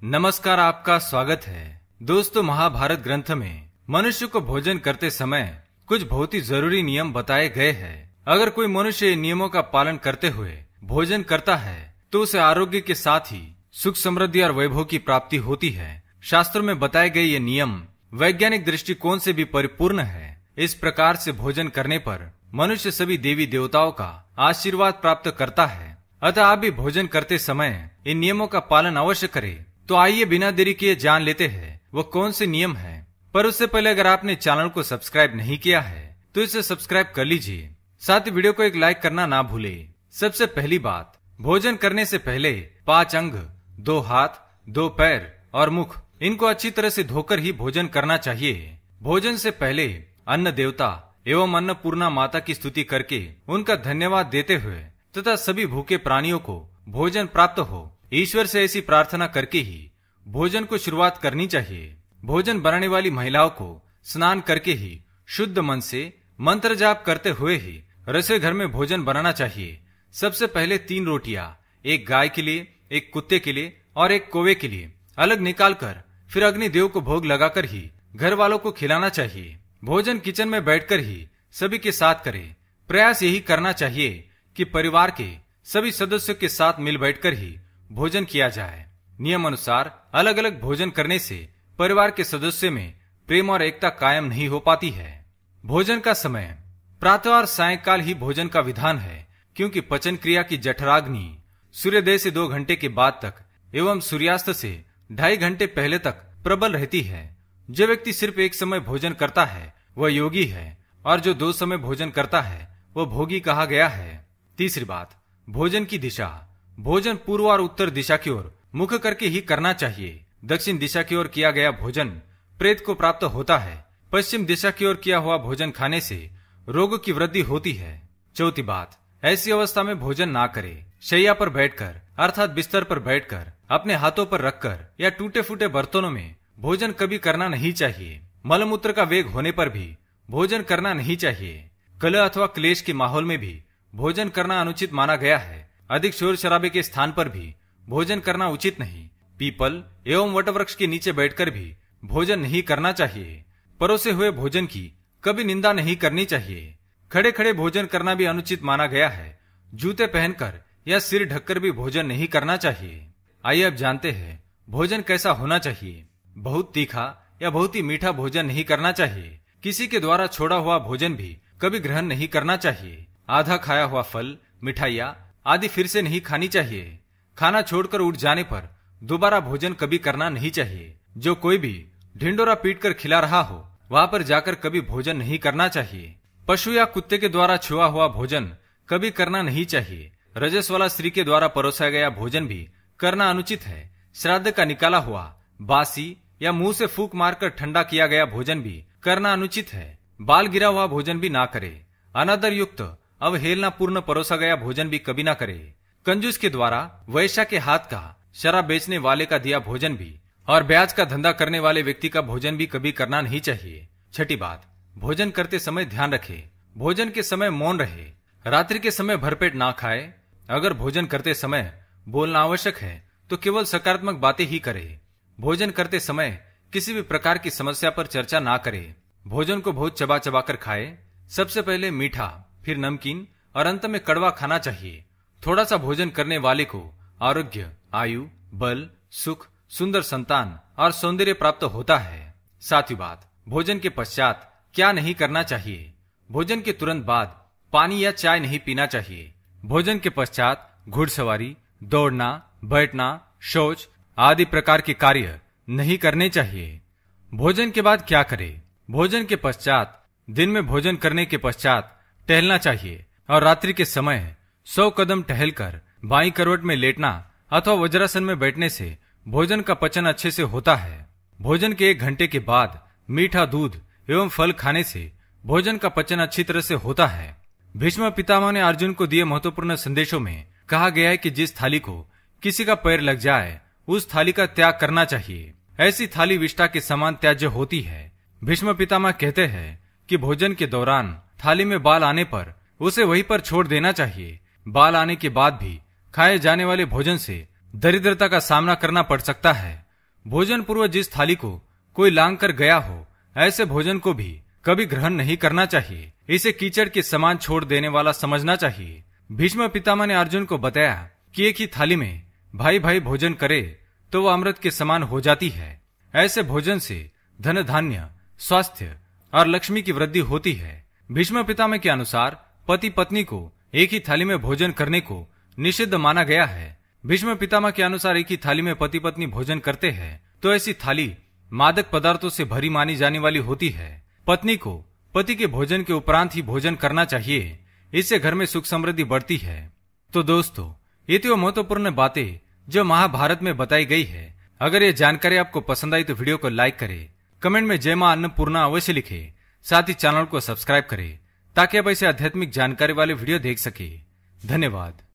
नमस्कार, आपका स्वागत है। दोस्तों, महाभारत ग्रंथ में मनुष्य को भोजन करते समय कुछ बहुत ही जरूरी नियम बताए गए हैं। अगर कोई मनुष्य इन नियमों का पालन करते हुए भोजन करता है तो उसे आरोग्य के साथ ही सुख, समृद्धि और वैभव की प्राप्ति होती है। शास्त्रों में बताए गए ये नियम वैज्ञानिक दृष्टिकोण से भी परिपूर्ण है। इस प्रकार से भोजन करने पर मनुष्य सभी देवी देवताओं का आशीर्वाद प्राप्त करता है। अतः आप भी भोजन करते समय इन नियमों का पालन अवश्य करें। तो आइए बिना देरी किए जान लेते हैं वो कौन से नियम हैं। पर उससे पहले अगर आपने चैनल को सब्सक्राइब नहीं किया है तो इसे सब्सक्राइब कर लीजिए। साथ ही वीडियो को एक लाइक करना ना भूले। सबसे पहली बात, भोजन करने से पहले 5 अंग, 2 हाथ, 2 पैर और मुख, इनको अच्छी तरह से धोकर ही भोजन करना चाहिए। भोजन से पहले अन्न देवता एवं अन्नपूर्णा माता की स्तुति करके उनका धन्यवाद देते हुए तथा सभी भूखे प्राणियों को भोजन प्राप्त हो, ईश्वर से ऐसी प्रार्थना करके ही भोजन को शुरुआत करनी चाहिए। भोजन बनाने वाली महिलाओं को स्नान करके ही शुद्ध मन से मंत्र जाप करते हुए ही रसोई घर में भोजन बनाना चाहिए। सबसे पहले 3 रोटियां, एक गाय के लिए, एक कुत्ते के लिए और एक कौवे के लिए अलग निकालकर फिर अग्निदेव को भोग लगाकर ही घर वालों को खिलाना चाहिए। भोजन किचन में बैठकर ही सभी के साथ करें। प्रयास यही करना चाहिए कि परिवार के सभी सदस्यों के साथ मिल बैठकर ही भोजन किया जाए। नियम अनुसार अलग अलग भोजन करने से परिवार के सदस्यों में प्रेम और एकता कायम नहीं हो पाती है। भोजन का समय प्रातः और सायंकाल ही भोजन का विधान है, क्योंकि पचन क्रिया की जठराग्नि सूर्योदय से 2 घंटे के बाद तक एवं सूर्यास्त से 2.5 घंटे पहले तक प्रबल रहती है। जो व्यक्ति सिर्फ एक समय भोजन करता है वह योगी है, और जो 2 समय भोजन करता है वह भोगी कहा गया है। तीसरी बात, भोजन की दिशा। भोजन पूर्व और उत्तर दिशा की ओर मुख करके ही करना चाहिए। दक्षिण दिशा की ओर किया गया भोजन प्रेत को प्राप्त होता है। पश्चिम दिशा की ओर किया हुआ भोजन खाने से रोगों की वृद्धि होती है। चौथी बात, ऐसी अवस्था में भोजन ना करे। शैया पर बैठकर अर्थात बिस्तर पर बैठकर अपने हाथों पर रखकर या टूटे फूटे बर्तनों में भोजन कभी करना नहीं चाहिए। मलमूत्र का वेग होने पर भी भोजन करना नहीं चाहिए। कलह अथवा क्लेश के माहौल में भी भोजन करना अनुचित माना गया है। अधिक शोर शराबे के स्थान पर भी भोजन करना उचित नहीं। पीपल एवं वटवृक्ष के नीचे बैठकर भी भोजन नहीं करना चाहिए। परोसे हुए भोजन की कभी निंदा नहीं करनी चाहिए। खड़े खड़े भोजन करना भी अनुचित माना गया है। जूते पहनकर या सिर ढककर भी भोजन नहीं करना चाहिए। आइए अब जानते हैं भोजन कैसा होना चाहिए। बहुत तीखा या बहुत ही मीठा भोजन नहीं करना चाहिए। किसी के द्वारा छोड़ा हुआ भोजन भी कभी ग्रहण नहीं करना चाहिए। आधा खाया हुआ फल, मिठाइयाँ आदि फिर से नहीं खानी चाहिए। खाना छोड़कर उठ जाने पर दोबारा भोजन कभी करना नहीं चाहिए। जो कोई भी ढिंडोरा पीटकर खिला रहा हो वहां पर जाकर कभी भोजन नहीं करना चाहिए। पशु या कुत्ते के द्वारा छुआ हुआ भोजन कभी करना नहीं चाहिए। रजस वाला स्त्री के द्वारा परोसा गया भोजन भी करना अनुचित है। श्राद्ध का निकाला हुआ, बासी या मुंह से फूंक मारकर ठंडा किया गया भोजन भी करना अनुचित है। बाल गिरा हुआ भोजन भी ना करे। अनादर युक्त अवहेलना पूर्ण परोसा गया भोजन भी कभी ना करे। कंजूस के द्वारा वैश्या के हाथ का, शराब बेचने वाले का दिया भोजन भी और ब्याज का धंधा करने वाले व्यक्ति का भोजन भी कभी करना नहीं चाहिए। छठी बात, भोजन करते समय ध्यान रखे। भोजन के समय मौन रहे। रात्रि के समय भरपेट ना खाए। अगर भोजन करते समय बोलना आवश्यक है तो केवल सकारात्मक बातें ही करे। भोजन करते समय किसी भी प्रकार की समस्या पर चर्चा ना करे। भोजन को बहुत चबा चबा कर खाए। सबसे पहले मीठा, फिर नमकीन और अंत में कड़वा खाना चाहिए। थोड़ा सा भोजन करने वाले को आरोग्य, आयु, बल, सुख, सुंदर संतान और सौंदर्य प्राप्त होता है। सातवीं बात, भोजन के पश्चात क्या नहीं करना चाहिए। भोजन के तुरंत बाद पानी या चाय नहीं पीना चाहिए। भोजन के पश्चात घुड़सवारी, दौड़ना, बैठना, शौच आदि प्रकार के कार्य नहीं करने चाहिए। भोजन के बाद क्या करें। भोजन के पश्चात दिन में भोजन करने के पश्चात टहलना चाहिए और रात्रि के समय 100 कदम टहलकर बाईं करवट में लेटना अथवा वज्रासन में बैठने से भोजन का पचन अच्छे से होता है। भोजन के 1 घंटे के बाद मीठा दूध एवं फल खाने से भोजन का पचन अच्छी तरह से होता है। भीष्म पितामह ने अर्जुन को दिए महत्वपूर्ण संदेशों में कहा गया है कि जिस थाली को किसी का पैर लग जाए उस थाली का त्याग करना चाहिए। ऐसी थाली विष्ठा के समान त्याज्य होती है। भीष्म पितामह कहते हैं कि भोजन के दौरान थाली में बाल आने पर उसे वहीं पर छोड़ देना चाहिए। बाल आने के बाद भी खाए जाने वाले भोजन से दरिद्रता का सामना करना पड़ सकता है। भोजन पूर्व जिस थाली को कोई लांग कर गया हो, ऐसे भोजन को भी कभी ग्रहण नहीं करना चाहिए। इसे कीचड़ के समान छोड़ देने वाला समझना चाहिए। भीष्म पितामह ने अर्जुन को बताया कि एक ही थाली में भाई भाई भोजन करे तो वह अमृत के समान हो जाती है। ऐसे भोजन से धन धान्य, स्वास्थ्य और लक्ष्मी की वृद्धि होती है। भीष्म पितामह के अनुसार पति पत्नी को एक ही थाली में भोजन करने को निषिद्ध माना गया है। भीष्म पितामह के अनुसार एक ही थाली में पति पत्नी भोजन करते हैं तो ऐसी थाली मादक पदार्थों से भरी मानी जाने वाली होती है। पत्नी को पति के भोजन के उपरांत ही भोजन करना चाहिए। इससे घर में सुख समृद्धि बढ़ती है। तो दोस्तों, ये थी वो महत्वपूर्ण बातें जो महाभारत में बताई गई है। अगर ये जानकारी आपको पसंद आई तो वीडियो को लाइक करें, कमेंट में जय मां अन्नपूर्णा अवश्य लिखें, साथ ही चैनल को सब्सक्राइब करें ताकि आप ऐसे आध्यात्मिक जानकारी वाले वीडियो देख सके। धन्यवाद।